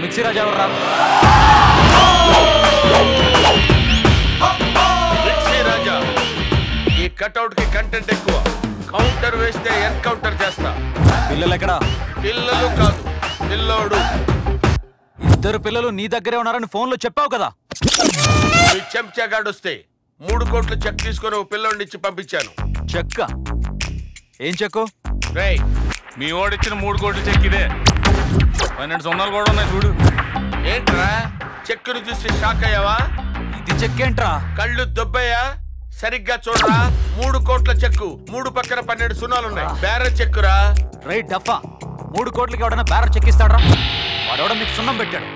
Mixie రాజా ఎవర్రా? Mixie రాజా. ఈ cutout కి కంటెంట్ ఎక్కువ. కౌంటర్ వేస్తే ఎన్కౌంటర్ చేస్తా. పిల్లలు ఎక్కడా? పిల్లలు కాదు, పిల్లోడు. ఇద్దరు పిల్లలు నీ దగ్గరే ఉన్నారని ఫోన్లో చెప్పావు కదా. మీ చెంచాగాడు వస్తే 3 కోట్లు చెక్ తీసుకొని ఓ పిల్లోడిని ఇచ్చి పంపించాను. చెక్క? ఏం చెక్కు? రేయ్, మీ ఓడిచ్చిన 3 కోట్లు చెక్ ఇదే. 12 సున్నాలు కూడా ఉన్నాయి చూడు. ఏంట్రా చెక్కును చూసి షాక్ అయ్యావా? ఇది చెక్కేంట్రా? కళ్ళు దొబ్బయ్యా? సరిగ్గా చూడరా. 3 కోట్ల చెక్కు, 3 పక్కన 12 సున్నాలున్నాయి. బేర చెక్కురా. రైట్ డఫా. 3 కోట్లకి ఎవడన్నా బ్యారర్ చెక్కిస్తాడ్రా? వాడెవడ మీకు సున్నం పెట్టాడు.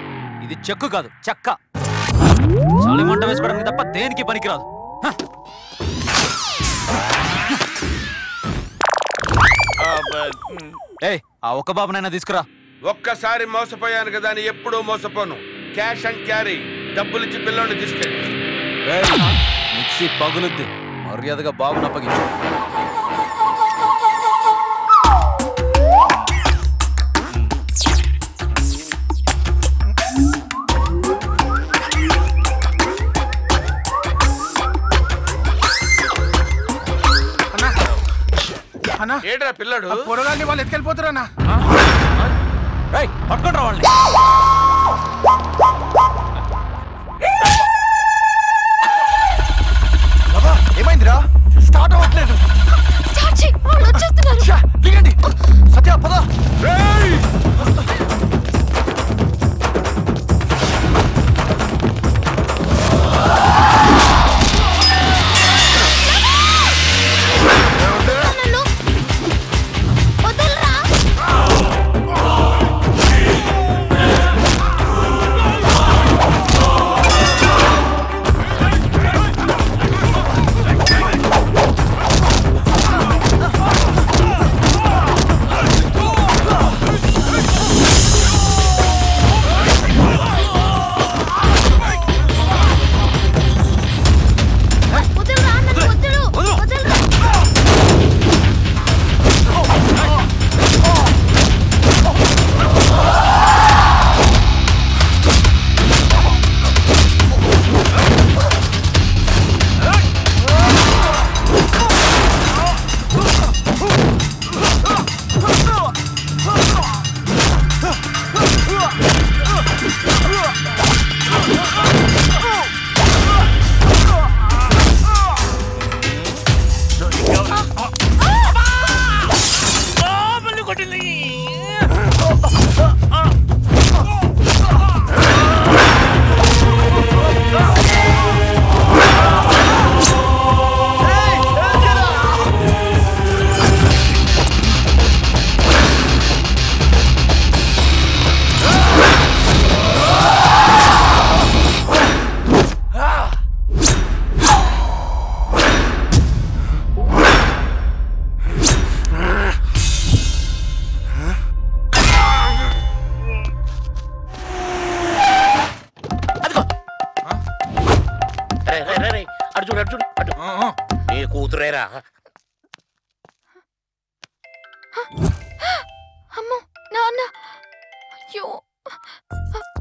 ఇది చెక్కు కాదు, చెక్క. చలి మంట వేసుకోవడానికి తప్ప దేనికి పనికిరాదు. ఏయ్, ఆ ఒక్క బాబునైనా తీసుకురా. ఒక్కసారి మోసపోయాను కదా అని ఎప్పుడూ మోసపోను. Cash and carry. డబ్బులిచ్చి పిల్లోని తీసుకెళ్ళి. మిక్సీ పగులుద్ది. మర్యాదగా బాబుని అప్పగించు. ఏడ్రా పిల్లడు? పొరగాన్ని వాళ్ళు ఎత్తుకెళ్ళిపోతారన్నా. పట్టుకుంటారా వాళ్ళని? ఏమైందిరా? స్టార్ట్ అవ్వట్లేదు. దిగండి. సత్య పద.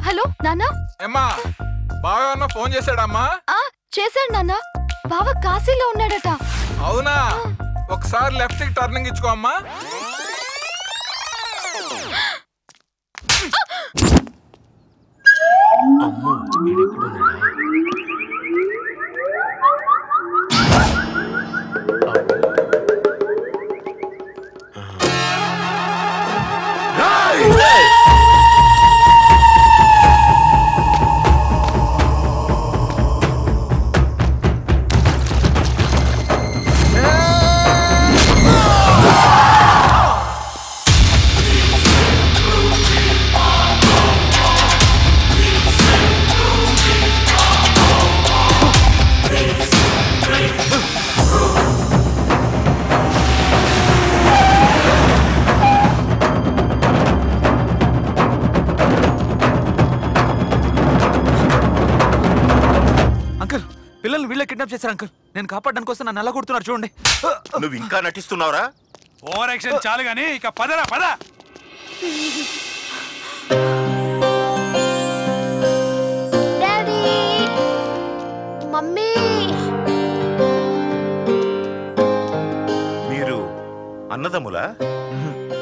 హలో నాన్న. ఏమ్మా, బావ అన్న ఫోన్ చేశాడమ్మా? చేశాడు నాన్న. బావ కాశీలో ఉన్నాడట. అవునా? ఒకసారి లెఫ్ట్ కి టర్నింగ్ ఇచ్చుకో అమ్మా. అమ్మో, వీడెక్కడున్నాడా? కిడ్నాప్ చేశారు అంకుల్. నేను కాపాడడానికి వస్తే నన్ను ఎలా కొడుతున్నారు చూడండి. నువ్వు ఇంకా నటిస్తున్నావురా? ఓవర్ యాక్షన్ చాలు గానీ ఇక పదరా పద. మమ్మీ మీరు అన్నదమ్ములా?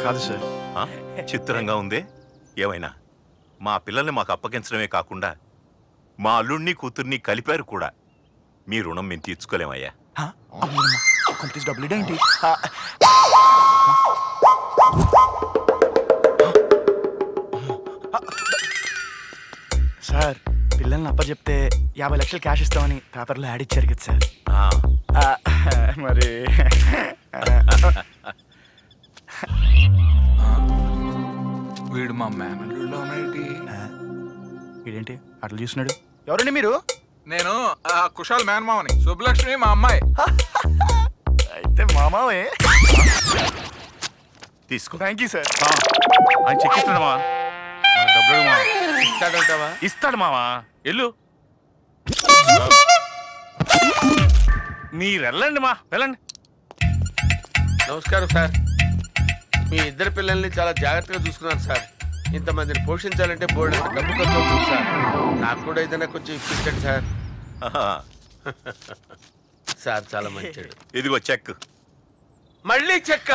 కాదు సార్. ఆ? చిత్రంగా ఉందే. ఏమైనా మా పిల్లల్ని మాకు అప్పగించడమే కాకుండా మా అల్లుడిని కూతుర్ని కలిపారు కూడా. మీ రుణం మేము తీర్చుకోలేమయ్యా. కొంత డబ్బులు ఇదేంటి? సార్ పిల్లల్ని అప్పచెప్తే 50 లక్షలు క్యాష్ ఇస్తామని పేపర్లో యాడ్ ఇచ్చారు కదా సార్. మరి వీడు మా మేనల్లుడిలో ఉన్నాడు. ఇదేంటి అట్లా చూస్తున్నాడు? ఎవరండి మీరు? నేను కుషాల్ మేనమావని. శుభలక్ష్మి మా అమ్మాయి. అయితే మామావే. తీసుకో. Thank you sir. ఆయన చెక్కిస్తాడు మావా. డబ్బులు మావా ఇస్తాడంటావా? ఇస్తాడు మావా. ఎల్లు మీరు వెళ్ళండి మా వెళ్ళండి. నమస్కారం సార్. మీ ఇద్దరు పిల్లల్ని చాలా జాగ్రత్తగా చూసుకున్నారు సార్. ఇంతమందిని పోషించాలంటే బోర్డు డబ్బు ఖర్చు అవుతుంది సార్. నాకు కూడా ఏదైనా కొంచెం ఇప్పించండి సార్. సార్ చాలా మంచిది. ఇదిగో చెక్. మళ్ళీ చెక్క.